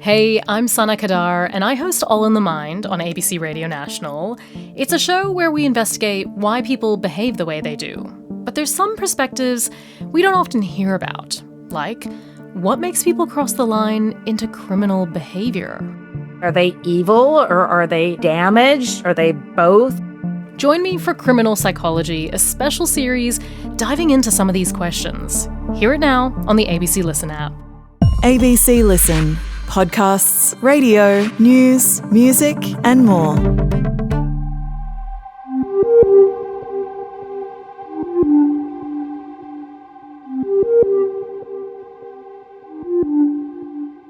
Hey, I'm Sana Kadar, and I host All in the Mind on ABC Radio National. It's a show where we investigate why people behave the way they do. But there's some perspectives we don't often hear about, like what makes people cross the line into criminal behavior? Are they evil or are they damaged? Are they both? Join me for Criminal Psychology, a special series diving into some of these questions. Hear it now on the ABC Listen app. ABC Listen. Podcasts, radio, news, music, and more.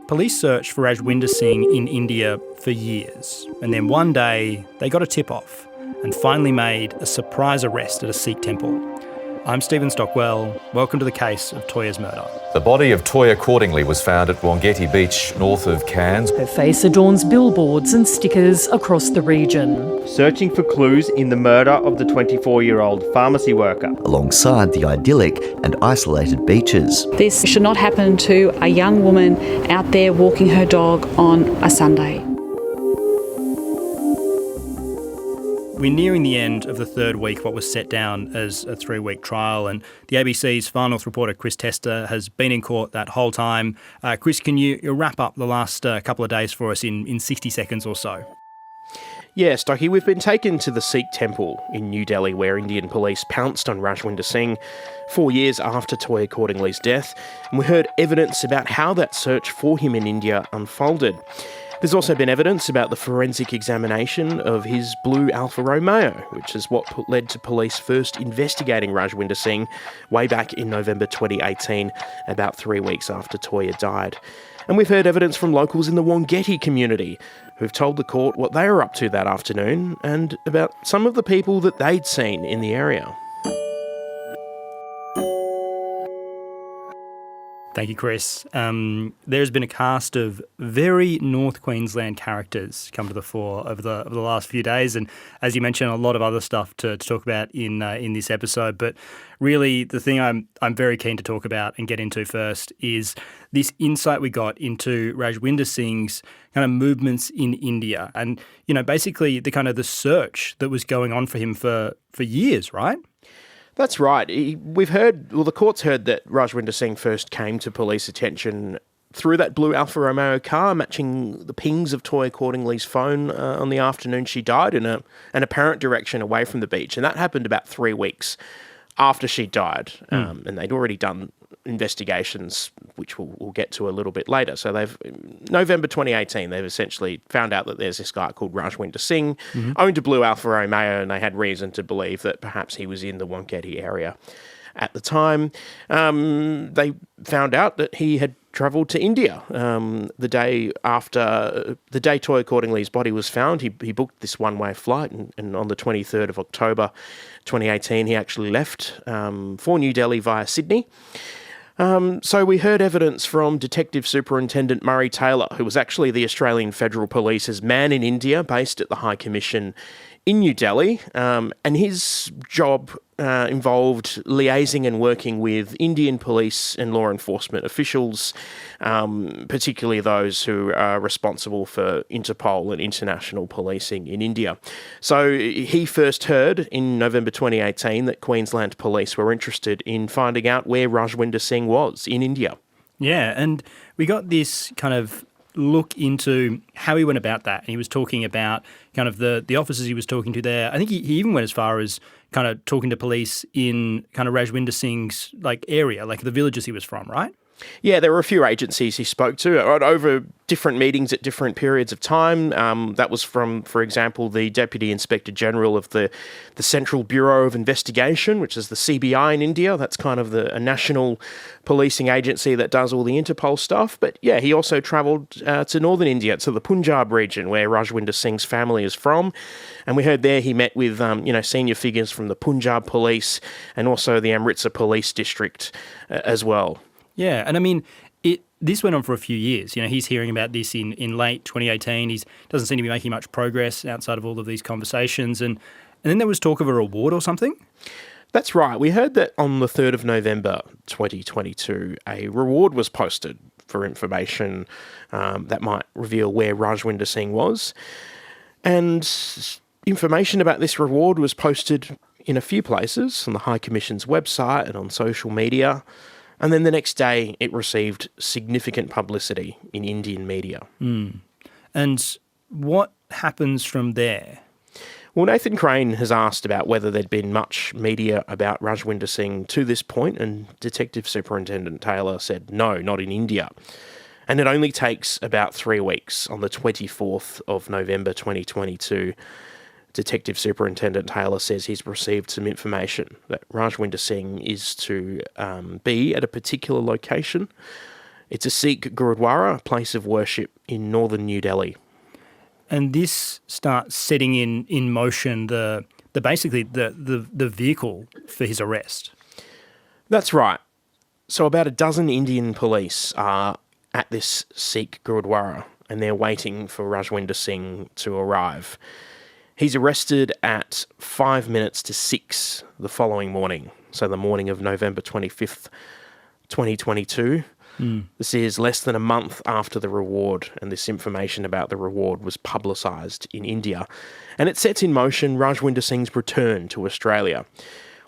Police searched for Rajwinder Singh in India for years, and then one day they got a tip-off and finally made a surprise arrest at a Sikh temple. I'm Stephen Stockwell. Welcome to the case of Toyah's murder. The body of Toyah Cordingley was found at Wangetti Beach, north of Cairns. Her face adorns billboards and stickers across the region. Searching for clues in the murder of the 24-year-old pharmacy worker. Alongside the idyllic and isolated beaches. This should not happen to a young woman out there walking her dog on a Sunday. We're nearing the end of the third week of what was set down as a 3-week trial, and the ABC's Far North reporter Chris Testa has been in court that whole time. Chris, can you wrap up the last couple of days for us in 60 seconds or so? Yeah, Stocky, we've been taken to the Sikh temple in New Delhi where Indian police pounced on Rajwinder Singh 4 years after Toyah Cordingley's death, and we heard evidence about how that search for him in India unfolded. There's also been evidence about the forensic examination of his blue Alfa Romeo, which is what led to police first investigating Rajwinder Singh way back in November 2018, about 3 weeks after Toyah died. And we've heard evidence from locals in the Wangetti community who've told the court what they were up to that afternoon and about some of the people that they'd seen in the area. Thank you, Chris. There's been a cast of very North Queensland characters come to the fore over the last few days, and as you mentioned, a lot of other stuff to talk about in this episode. But really, the thing I'm very keen to talk about and get into first is this insight we got into Rajwinder Singh's kind of movements in India, and basically the search that was going on for him for years, right? That's right. The court's heard that Rajwinder Singh first came to police attention through that blue Alfa Romeo car, matching the pings of Toyah Cordingley's phone on the afternoon she died in an apparent direction away from the beach. And that happened about 3 weeks after she died. And they'd already done investigations, which we'll get to a little bit later. So November 2018, they've essentially found out that there's this guy called Rajwinder Singh, owned a blue Alfa Romeo, and they had reason to believe that perhaps he was in the Wangetti area at the time. They found out that he had travelled to India the day Toyah Cordingley's body was found. He booked this one-way flight, and on the 23rd of October 2018, he actually left for New Delhi via Sydney. So we heard evidence from Detective Superintendent Murray Taylor, who was actually the Australian Federal Police's man in India, based at the High Commission in New Delhi, and his job involved liaising and working with Indian police and law enforcement officials, particularly those who are responsible for Interpol and international policing in India. So he first heard in November 2018 that Queensland police were interested in finding out where Rajwinder Singh was in India. Yeah, and we got this kind of look into how he went about that. And he was talking about kind of the officers he was talking to there. I think he even went as far as kind of talking to police in kind of Rajwinder Singh's area, like the villages he was from, right? Yeah, there were a few agencies he spoke to over different meetings at different periods of time. That was from, for example, the Deputy Inspector General of the Central Bureau of Investigation, which is the CBI in India. That's kind of a national policing agency that does all the Interpol stuff. But yeah, he also travelled to northern India, to the Punjab region, where Rajwinder Singh's family is from. And we heard there he met with senior figures from the Punjab Police and also the Amritsar Police District as well. Yeah, and I mean, this went on for a few years. He's hearing about this in late 2018. He doesn't seem to be making much progress outside of all of these conversations. And then there was talk of a reward or something? That's right. We heard that on the 3rd of November 2022, a reward was posted for information that might reveal where Rajwinder Singh was. And information about this reward was posted in a few places, on the High Commission's website and on social media. And then the next day, it received significant publicity in Indian media. And what happens from there? Well, Nathan Crane has asked about whether there'd been much media about Rajwinder Singh to this point, and Detective Superintendent Taylor said no, not in India. And it only takes about 3 weeks. On the 24th of November 2022, Detective Superintendent Taylor says he's received some information that Rajwinder Singh is to be at a particular location. It's a Sikh Gurudwara, a place of worship in northern New Delhi. And this starts setting in motion the vehicle for his arrest. That's right. So about a dozen Indian police are at this Sikh Gurudwara, and they're waiting for Rajwinder Singh to arrive. He's arrested at 5 minutes to 6 the following morning, so the morning of November 25th, 2022. This is less than a month after the reward, and this information about the reward was publicised in India. And it sets in motion Rajwinder Singh's return to Australia.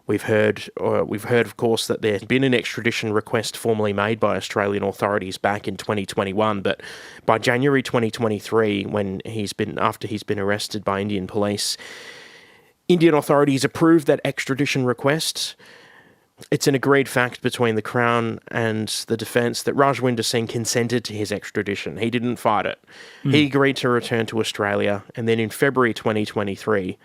We've heard, of course, that there had been an extradition request formally made by Australian authorities back in 2021, but by January 2023, after he's been arrested by Indian police, Indian authorities approved that extradition request. It's an agreed fact between the Crown and the defence that Rajwinder Singh consented to his extradition. He didn't fight it. He agreed to return to Australia, and then in February 2023,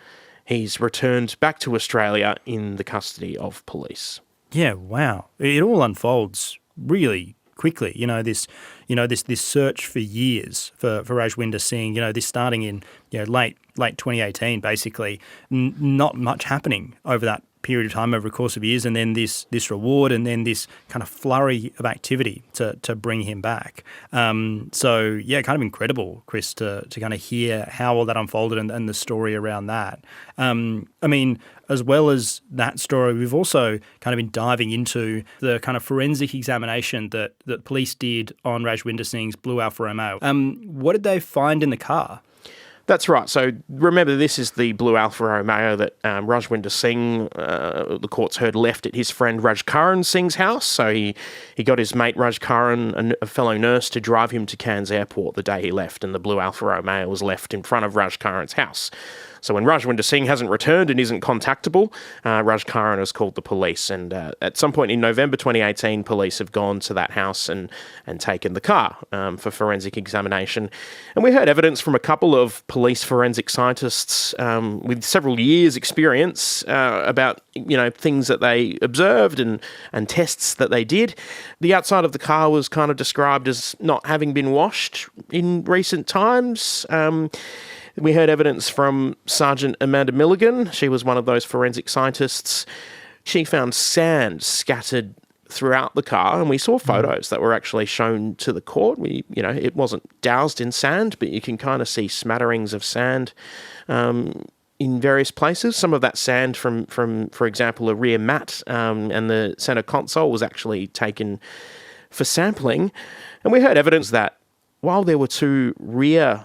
he's returned back to Australia in the custody of police. Yeah, wow. It all unfolds really quickly. This search for years for Rajwinder Singh, this starting in late 2018 basically. Not much happening over that period of time, over the course of years, and then this reward, and then this kind of flurry of activity to bring him back. So yeah, kind of incredible, Chris, to kind of hear how all that unfolded and the story around that. I mean, as well as that story, we've also kind of been diving into the kind of forensic examination that police did on Rajwinder Singh's blue Alfa Romeo. What did they find in the car? That's right. So remember, this is the blue Alfa Romeo that Rajwinder Singh, the courts heard, left at his friend Raj Karan Singh's house. So he got his mate Raj Karan, a fellow nurse, to drive him to Cairns Airport the day he left, and the blue Alfa Romeo was left in front of Raj Karan's house. So when Rajwinder Singh hasn't returned and isn't contactable, Raj Karan has called the police. And at some point in November 2018, police have gone to that house and taken the car for forensic examination. And we heard evidence from a couple of police forensic scientists with several years' experience about things that they observed and tests that they did. The outside of the car was kind of described as not having been washed in recent times. We heard evidence from Sergeant Amanda Milligan. She was one of those forensic scientists. She found sand scattered throughout the car, and we saw photos that were actually shown to the court. It wasn't doused in sand, but you can kind of see smatterings of sand in various places. Some of that sand from for example, a rear mat and the centre console was actually taken for sampling. And we heard evidence that while there were 2 rear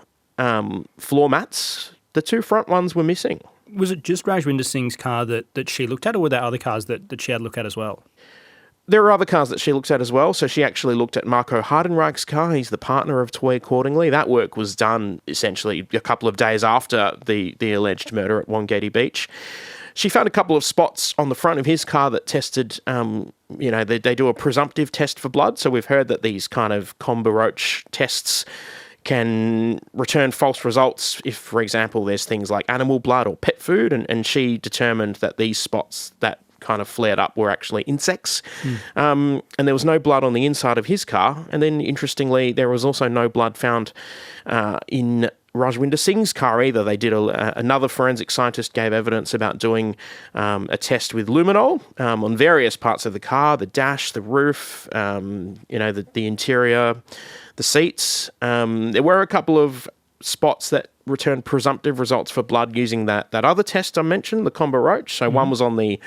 floor mats, the 2 front ones were missing. Was it just Rajwinder Singh's car that she looked at, or were there other cars that she had a look at as well? There are other cars that she looked at as well. So she actually looked at Marco Hardenreich's car. He's the partner of Toyah accordingly. That work was done essentially a couple of days after the alleged murder at Wangetti Beach. She found a couple of spots on the front of his car that tested, they do a presumptive test for blood. So we've heard that these kind of Comba Roach tests can return false results if, for example, there's things like animal blood or pet food, and she determined that these spots that kind of flared up were actually insects. And there was no blood on the inside of his car. And then, interestingly, there was also no blood found in Rajwinder Singh's car either. They did another forensic scientist gave evidence about doing a test with luminol on various parts of the car, the dash, the roof, the interior, the seats. There were a couple of spots that returned presumptive results for blood using that other test I mentioned, the Comba Roach. So one was on the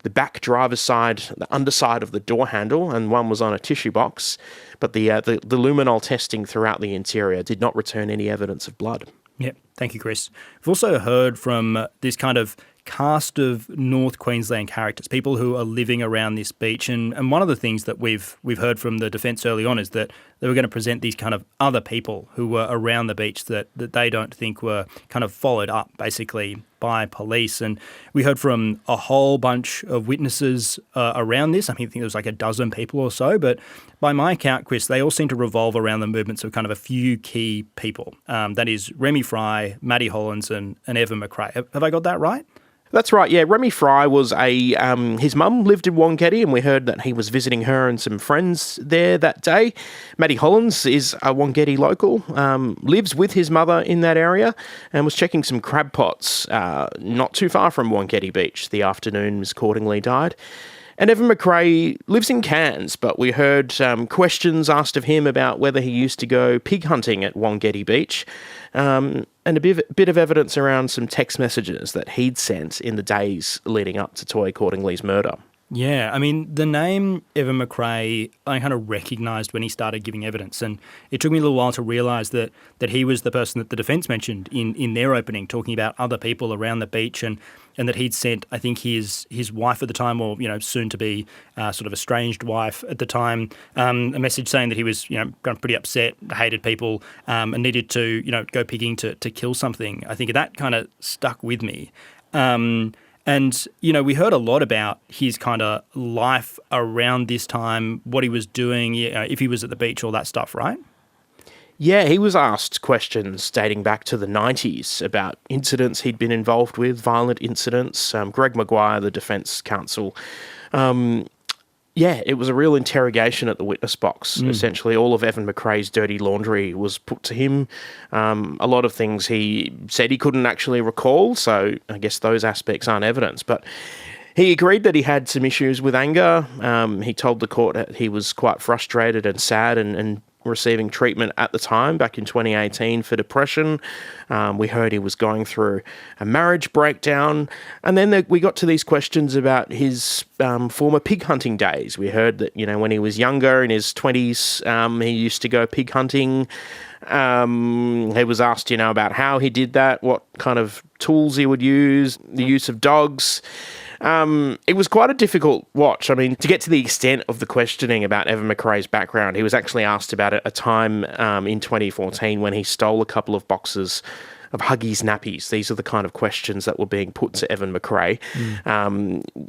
the back driver's side, the underside of the door handle, and one was on a tissue box. But the luminol testing throughout the interior did not return any evidence of blood. Yep, thank you, Chris. We've also heard from this kind of cast of North Queensland characters, people who are living around this beach. And one of the things that we've heard from the defence early on is that they were going to present these kind of other people who were around the beach that they don't think were kind of followed up, basically, by police. And we heard from a whole bunch of witnesses around this. I think there was like a dozen people or so. But by my count, Chris, they all seem to revolve around the movements of kind of a few key people. That is Remy Fry, Matty Hollins and Evan McRae. Have I got that right? That's right, yeah. Remy Fry was his mum lived in Wangetti, and we heard that he was visiting her and some friends there that day. Matty Hollins is a Wangetti local, lives with his mother in that area, and was checking some crab pots not too far from Wangetti Beach the afternoon Ms. Cordingley died. And Evan McRae lives in Cairns, but we heard questions asked of him about whether he used to go pig hunting at Wangetti Beach, and a bit of evidence around some text messages that he'd sent in the days leading up to Toyah Cordingley's murder. Yeah, I mean, the name Evan McRae I kind of recognised when he started giving evidence, and it took me a little while to realise that he was the person that the defence mentioned in their opening, talking about other people around the beach, and that he'd sent, I think, his wife at the time, or, soon to be sort of estranged wife at the time, a message saying that he was, kind of pretty upset, hated people, and needed to, go pigging to kill something. I think that kind of stuck with me. And, we heard a lot about his kind of life around this time, what he was doing, if he was at the beach, all that stuff, right? Yeah, he was asked questions dating back to the 90s about incidents he'd been involved with, violent incidents. Greg Maguire, the defence counsel, it was a real interrogation at the witness box. Essentially, all of Evan McRae's dirty laundry was put to him. A lot of things he said he couldn't actually recall, so I guess those aspects aren't evidence. But he agreed that he had some issues with anger. He told the court that he was quite frustrated and sad and receiving treatment at the time, back in 2018, for depression. We heard he was going through a marriage breakdown. And then we got to these questions about his former pig hunting days. We heard that, when he was younger, in his 20s, he used to go pig hunting. He was asked, about how he did that, what kind of tools he would use, the use of dogs. It was quite a difficult watch. I mean, to get to the extent of the questioning about Evan McRae's background, he was actually asked about a time in 2014 when he stole a couple of boxes of Huggies nappies. These are the kind of questions that were being put to Evan McRae.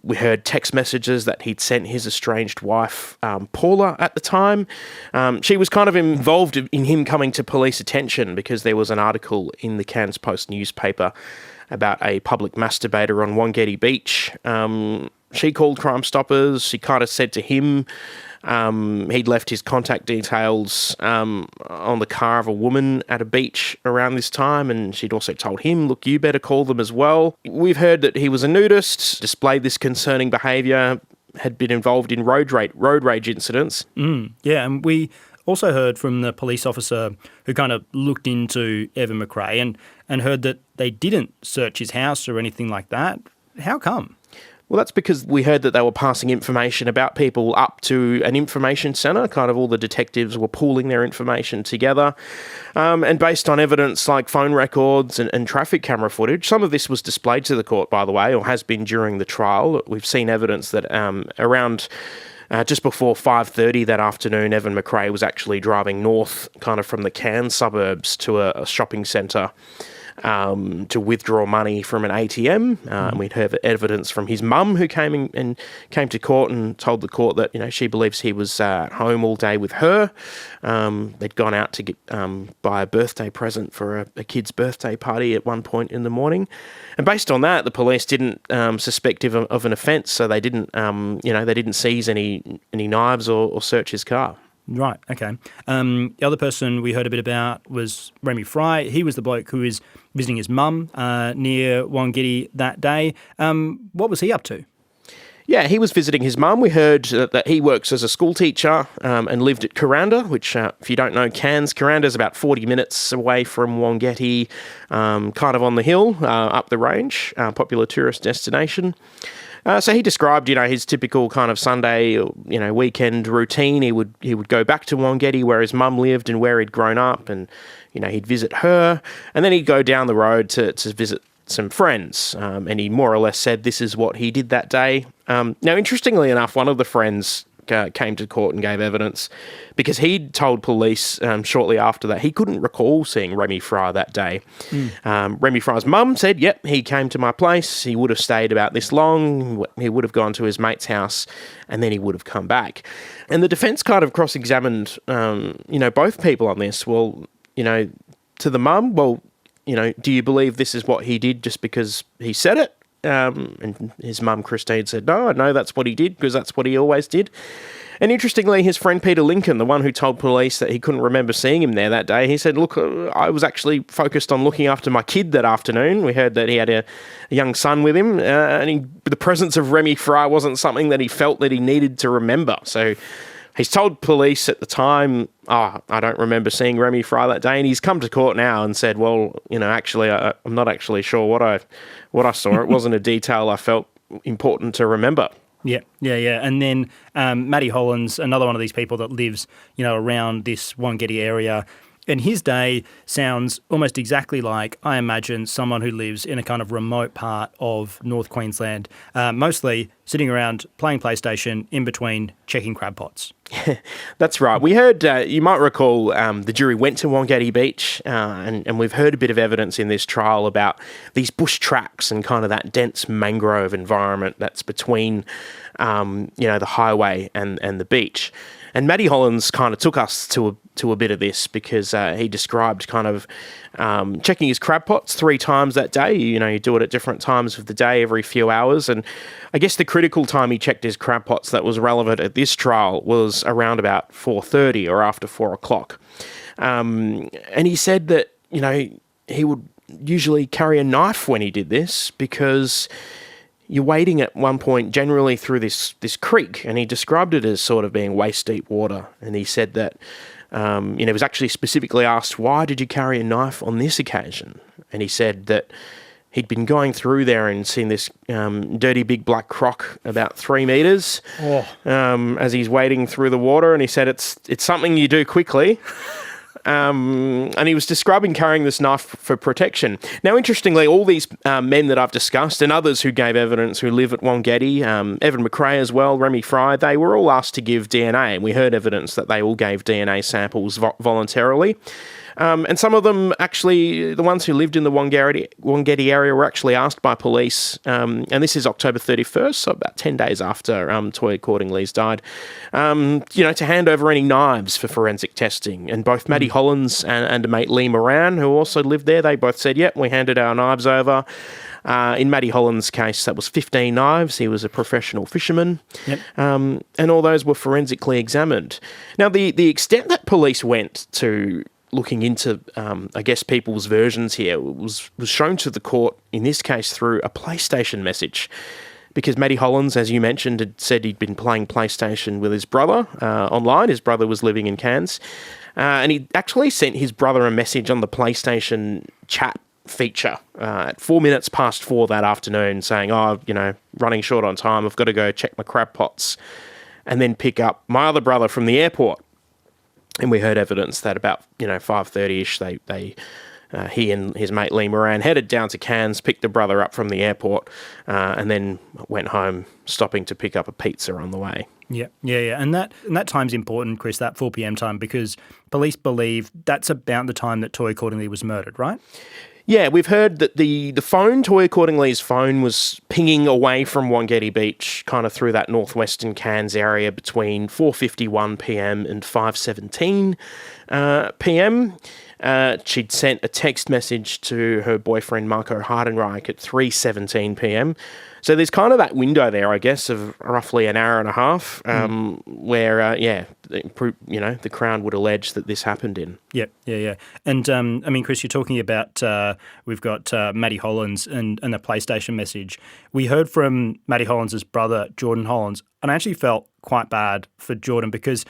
We heard text messages that he'd sent his estranged wife, Paula, at the time. She was kind of involved in him coming to police attention because there was an article in the Cairns Post newspaper about a public masturbator on Wangetti Beach. She called Crime Stoppers. She kind of said to him he'd left his contact details on the car of a woman at a beach around this time, and she'd also told him, look, you better call them as well. We've heard that he was a nudist, displayed this concerning behaviour, had been involved in road rage incidents. Yeah, and we also heard from the police officer who kind of looked into Evan McRae and heard that they didn't search his house or anything like that. How come? Well, that's because we heard that they were passing information about people up to an information centre. Kind of all the detectives were pooling their information together. And based on evidence like phone records and traffic camera footage, some of this was displayed to the court, by the way, or has been during the trial. We've seen evidence that around just before 5:30 that afternoon, Evan McRae was actually driving north, kind of from the Cairns suburbs to a shopping centre to withdraw money from an ATM. And we'd heard evidence from his mum, who came to court and told the court that she believes he was at home all day with her. They'd gone out to buy a birthday present for a kid's birthday party at one point in the morning. And based on that, the police didn't suspect him of an offence, so they didn't they didn't seize any knives or search his car. Right, okay. The other person we heard a bit about was Remy Fry. He was the bloke who was visiting his mum near Wangetti that day. What was he up to? Yeah, he was visiting his mum. We heard that he works as a school teacher and lived at Kuranda, which, if you don't know Cairns, Kuranda is about 40 minutes away from Wangetti, kind of on the hill, up the range, popular tourist destination. So he described, his typical kind of Sunday, weekend routine. He would go back to Wangetti where his mum lived and where he'd grown up, and he'd visit her, and then he'd go down the road to visit some friends. And he more or less said this is what he did that day. Now, interestingly enough, one of the friends came to court and gave evidence because he'd told police shortly after that he couldn't recall seeing Remy Fry that day. Remy Fry's mum said, yep, he came to my place, he would have stayed about this long, he would have gone to his mate's house, and then he would have come back. And the defence kind of cross-examined, both people on this. Well, to the mum, do you believe this is what he did just because he said it? And his mum, Christine, said, no, I know that's what he did because that's what he always did. And interestingly, his friend Peter Lincoln, the one who told police that he couldn't remember seeing him there that day, he said, look, I was actually focused on looking after my kid that afternoon. We heard that he had a young son with him, and the presence of Remy Fry wasn't something that he felt that he needed to remember. So he's told police at the time, I don't remember seeing Remy Fry that day, and he's come to court now and said, well, actually, I'm not actually sure what I saw. It wasn't a detail I felt important to remember. Yeah. And then Matty Hollands, another one of these people that lives, around this Wangetti area, and his day sounds almost exactly like, I imagine, someone who lives in a kind of remote part of North Queensland, mostly sitting around playing PlayStation in between checking crab pots. That's right. We heard, you might recall, the jury went to Wangetti Beach, and we've heard a bit of evidence in this trial about these bush tracks and kind of that dense mangrove environment that's between, the highway and the beach. And Matty Hollands kind of took us to a bit of this because he described kind of checking his crab pots 3 times that day. You do it at different times of the day, every few hours. And I guess the critical time he checked his crab pots that was relevant at this trial was around about 4:30 or after 4 o'clock. And he said that, he would usually carry a knife when he did this because you're wading at one point generally through this creek, and he described it as sort of being waist-deep water. And he said that, he was actually specifically asked, why did you carry a knife on this occasion? And he said that he'd been going through there and seen this dirty big black croc about 3 metres as he's wading through the water, and he said it's something you do quickly. And he was describing carrying this knife for protection. Now, interestingly, all these men that I've discussed and others who gave evidence who live at Wangetti, Evan McRae as well, Remy Fry, they were all asked to give DNA, and we heard evidence that they all gave DNA samples voluntarily. And some of them actually, the ones who lived in the Wangetti area were actually asked by police, and this is October 31st, so about 10 days after Toyah Cordingley's died, to hand over any knives for forensic testing. And both Matty Hollands and a mate Lee Moran, who also lived there, they both said, yep, we handed our knives over. In Matty Hollands' case, that was 15 knives. He was a professional fisherman. Yep. And all those were forensically examined. Now, the extent that police went to looking into, people's versions here was shown to the court, in this case, through a PlayStation message. Because Matty Hollands, as you mentioned, had said he'd been playing PlayStation with his brother online. His brother was living in Cairns. And he actually sent his brother a message on the PlayStation chat feature at 4 minutes past 4 that afternoon saying, running short on time, I've got to go check my crab pots and then pick up my other brother from the airport. And we heard evidence that about 5:30ish, he and his mate Lee Moran headed down to Cairns, picked the brother up from the airport, and then went home, stopping to pick up a pizza on the way. Yeah. And that time's important, Chris, that 4 p.m. time, because police believe that's about the time that Toyah Cordingley was murdered, right? Yeah, we've heard that the phone, Toyah Cordingley's phone, was pinging away from Wangetti Beach, kind of through that northwestern Cairns area between 4:51 p.m. and 5:17 p.m. She'd sent a text message to her boyfriend, Marco Hardenreich, at 3:17 p.m. So there's kind of that window there, I guess, of roughly an hour and a half where, the Crown would allege that this happened in. Yeah. And, Chris, you're talking about, we've got Matty Hollands and the PlayStation message. We heard from Matty Hollands' brother, Jordan Hollands, and I actually felt quite bad for Jordan because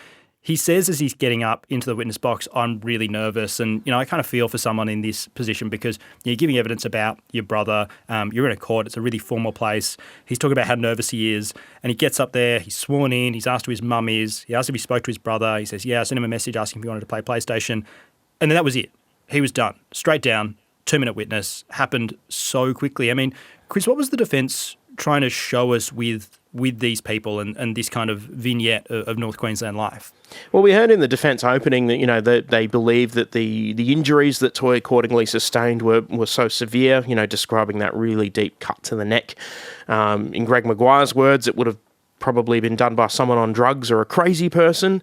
He says as he's getting up into the witness box, I'm really nervous. And, I kind of feel for someone in this position because you're giving evidence about your brother. You're in a court. It's a really formal place. He's talking about how nervous he is. And he gets up there. He's sworn in. He's asked who his mum is. He asked if he spoke to his brother. He says, I sent him a message asking if he wanted to play PlayStation. And then that was it. He was done. Straight down. 2-minute witness. Happened so quickly. I mean, Chris, what was the defence trying to show us with these people and this kind of vignette of North Queensland life? Well, we heard in the defence opening that, that they believe that the injuries that Toyah Cordingley sustained were so severe, describing that really deep cut to the neck. In Greg Maguire's words, it would have probably been done by someone on drugs or a crazy person.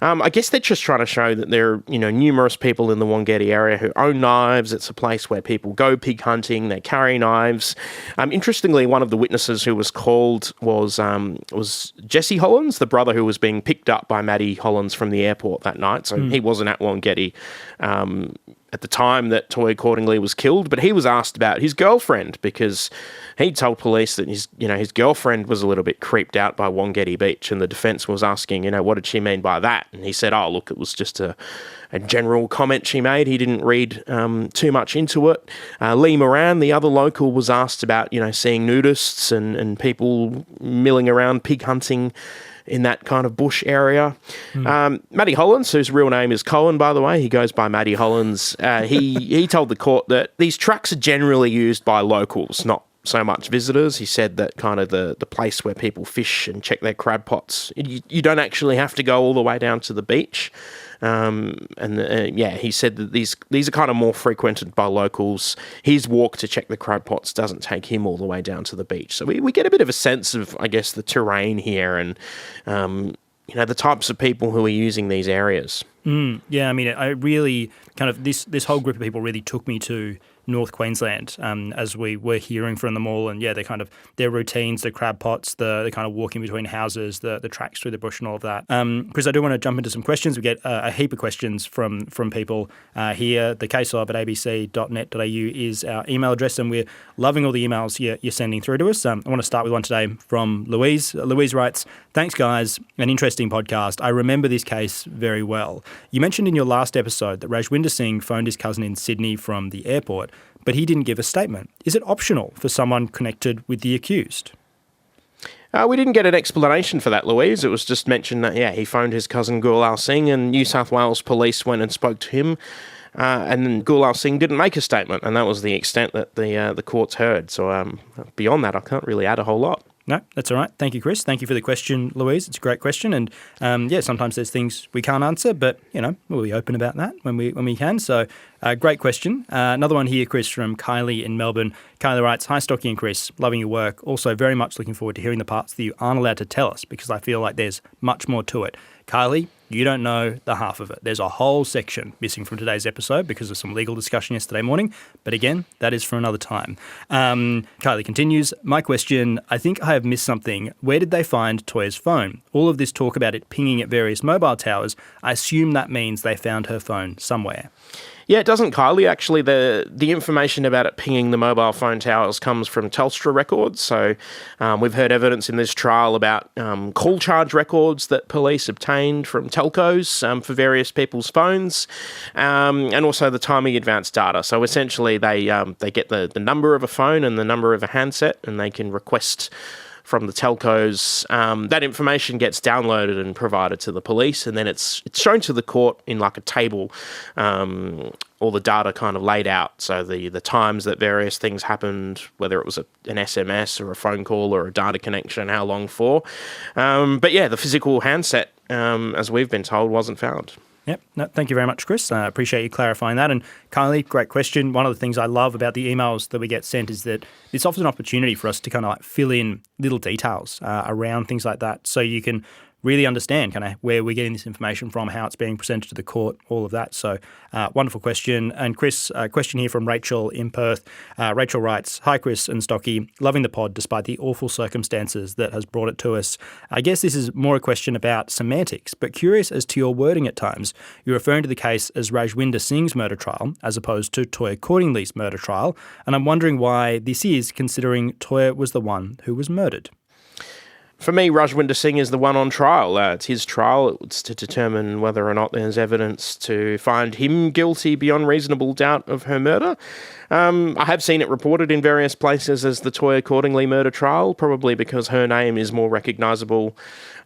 I guess they're just trying to show that there are, numerous people in the Wangetti area who own knives. It's a place where people go pig hunting. They carry knives. Interestingly, one of the witnesses who was called was Jesse Hollins, the brother who was being picked up by Maddie Hollins from the airport that night. So he wasn't at Wangetti at the time that Toyah Cordingley was killed, but he was asked about his girlfriend because he told police that his girlfriend was a little bit creeped out by Wangetti Beach, and the defence was asking, what did she mean by that? And he said, look, it was just a general comment she made. He didn't read too much into it. Lee Moran, the other local, was asked about, seeing nudists and people milling around pig hunting in that kind of bush area. Matty Hollins, whose real name is Cohen, by the way, he goes by Matty Hollins, he told the court that these tracks are generally used by locals, not so much visitors. He said that kind of the place where people fish and check their crab pots, you don't actually have to go all the way down to the beach. He said that these are kind of more frequented by locals. His walk to check the crab pots doesn't take him all the way down to the beach. So we get a bit of a sense of, I guess, the terrain here and, the types of people who are using these areas. Yeah, I mean, I really kind of, this whole group of people really took me to North Queensland as we were hearing from them all. And yeah, their routines, the crab pots, the kind of walking between houses, the tracks through the bush and all of that. Chris, I do want to jump into some questions. We get a heap of questions from people here. The caseof at abc.net.au is our email address, and we're loving all the emails you're sending through to us. I want to start with one today from Louise. Louise writes, "Thanks, guys. An interesting podcast. I remember this case very well. You mentioned in your last episode that Rajwinder Singh phoned his cousin in Sydney from the airport, but he didn't give a statement. Is it optional for someone connected with the accused?" We didn't get an explanation for that, Louise. It was just mentioned that, he phoned his cousin Gulal Singh and New South Wales police went and spoke to him. And then Gulal Singh didn't make a statement, and that was the extent that the courts heard. So beyond that, I can't really add a whole lot. No, that's all right. Thank you, Chris. Thank you for the question, Louise. It's a great question. And sometimes there's things we can't answer, but, we'll be open about that when we can. So great question. Another one here, Chris, from Kylie in Melbourne. Kylie writes, "Hi, Stocky and Chris. Loving your work. Also very much looking forward to hearing the parts that you aren't allowed to tell us because I feel like there's much more to it." Kylie, you don't know the half of it. There's a whole section missing from today's episode because of some legal discussion yesterday morning. But again, that is for another time. Kylie continues, "My question, I think I have missed something. Where did they find Toyah's phone? All of this talk about it pinging at various mobile towers, I assume that means they found her phone somewhere." Yeah, it doesn't, Kylie. Actually, the information about it pinging the mobile phone towers comes from Telstra records. So we've heard evidence in this trial about call charge records that police obtained from telcos for various people's phones, and also the timing advance data. So essentially, they get the number of a phone and the number of a handset, and they can request from the telcos. That information gets downloaded and provided to the police, and then it's shown to the court in like a table, all the data kind of laid out. So the times that various things happened, whether it was an SMS or a phone call or a data connection, how long for. But yeah, the physical handset, as we've been told, wasn't found. Yep. No, thank you very much, Chris. I appreciate you clarifying that. And Kylie, great question. One of the things I love about the emails that we get sent is that it's often an opportunity for us to kind of like fill in little details around things like that, so you can really understand kind of where we're getting this information from, how it's being presented to the court, all of that. So wonderful question. And Chris, a question here from Rachel in Perth. Rachel writes, "Hi, Chris and Stocky. Loving the pod despite the awful circumstances that has brought it to us. I guess this is more a question about semantics, but curious as to your wording at times. You're referring to the case as Rajwinder Singh's murder trial as opposed to Toyah Cordingley's murder trial. And I'm wondering why this is, considering Toyah was the one who was murdered." For me, Rajwinder Singh is the one on trial. It's his trial. It's to determine whether or not there's evidence to find him guilty beyond reasonable doubt of her murder. I have seen it reported in various places as the Toyah Cordingley murder trial, probably because her name is more recognisable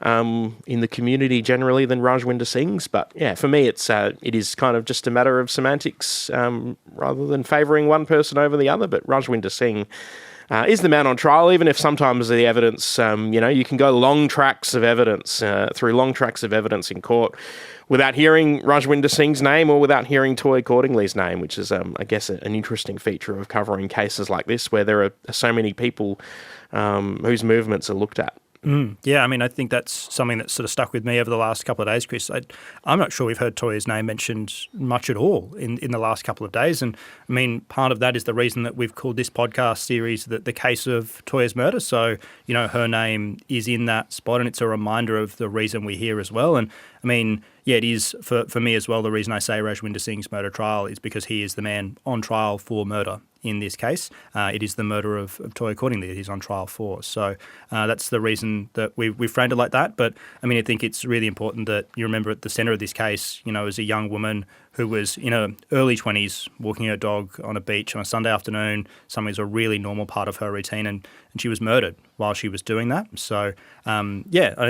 in the community generally than Rajwinder Singh's. But yeah, for me, it is kind of just a matter of semantics rather than favouring one person over the other. But Rajwinder Singh is the man on trial, even if sometimes the evidence, you can go through long tracks of evidence in court without hearing Rajwinder Singh's name or without hearing Toyah Cordingley's name, which is, I guess, an interesting feature of covering cases like this where there are so many people whose movements are looked at. Yeah, I mean, I think that's something that's sort of stuck with me over the last couple of days, Chris. I'm not sure we've heard Toyah's name mentioned much at all in the last couple of days. And I mean, part of that is the reason that we've called this podcast series the case of Toyah's murder. So, her name is in that spot and it's a reminder of the reason we're here as well. And I mean, yeah, it is for me as well. The reason I say Rajwinder Singh's murder trial is because he is the man on trial for murder in this case. It is the murder of Toyah Cordingley that he's on trial for. So that's the reason that we framed it like that. But I mean, I think it's really important that you remember at the centre of this case, as a young woman who was in her early 20s walking her dog on a beach on a Sunday afternoon. Something was a really normal part of her routine, and she was murdered while she was doing that. So, I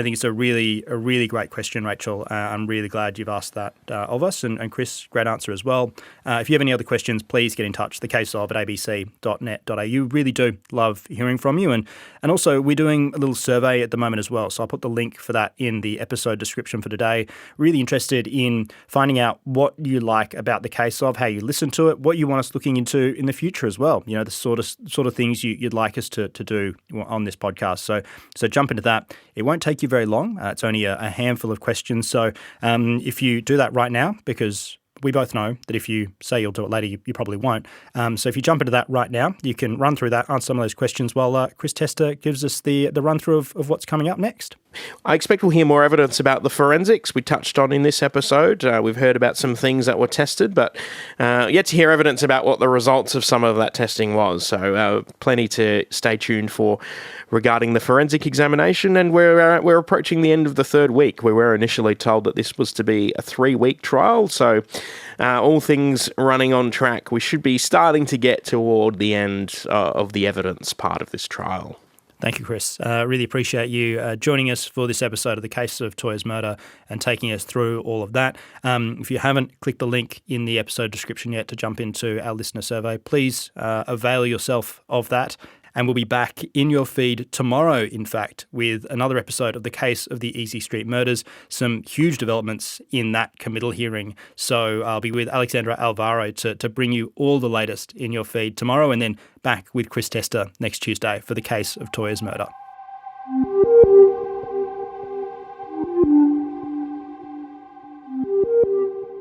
think it's a really great question, Rachel. I'm really glad you've asked that of us. And Chris, great answer as well. If you have any other questions, please get in touch, thecaseof@abc.net.au. Really do love hearing from you. And also, we're doing a little survey at the moment as well. So I'll put the link for that in the episode description for today. Really interested in finding out what you like about the case of, how you listen to it, what you want us looking into in the future as well. The sort of things you'd like us to do on this podcast. So jump into that. It won't take you very long. It's only a handful of questions. So if you do that right now, because we both know that if you say you'll do it later, you probably won't. So if you jump into that right now, you can run through that, answer some of those questions while Chris Testa gives us the run-through of what's coming up next. I expect we'll hear more evidence about the forensics we touched on in this episode. We've heard about some things that were tested, but yet to hear evidence about what the results of some of that testing was. So plenty to stay tuned for regarding the forensic examination. And we're approaching the end of the third week. We were initially told that this was to be a 3-week trial. So all things running on track, we should be starting to get toward the end of the evidence part of this trial. Thank you, Chris. Really appreciate you joining us for this episode of the case of Toyah's murder and taking us through all of that. If you haven't clicked the link in the episode description yet to jump into our listener survey, please avail yourself of that. And we'll be back in your feed tomorrow, in fact, with another episode of the case of the Easy Street murders. Some huge developments in that committal hearing. So I'll be with Alexandra Alvaro to bring you all the latest in your feed tomorrow, and then back with Chris Testa next Tuesday for the case of Toyah's murder.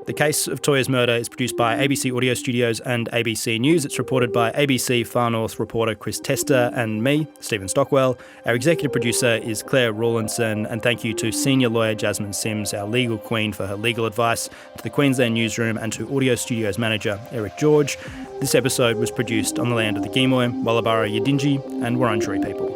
The Case of Toyah's Murder is produced by ABC Audio Studios and ABC News. It's reported by ABC Far North reporter Chris Testa and me, Stephen Stockwell. Our executive producer is Claire Rawlinson, and thank you to senior lawyer Jasmine Sims, our legal queen, for her legal advice, to the Queensland Newsroom and to Audio Studios manager Eric George. This episode was produced on the land of the Gimoy, Wallabara Yidinji and Wurundjeri people.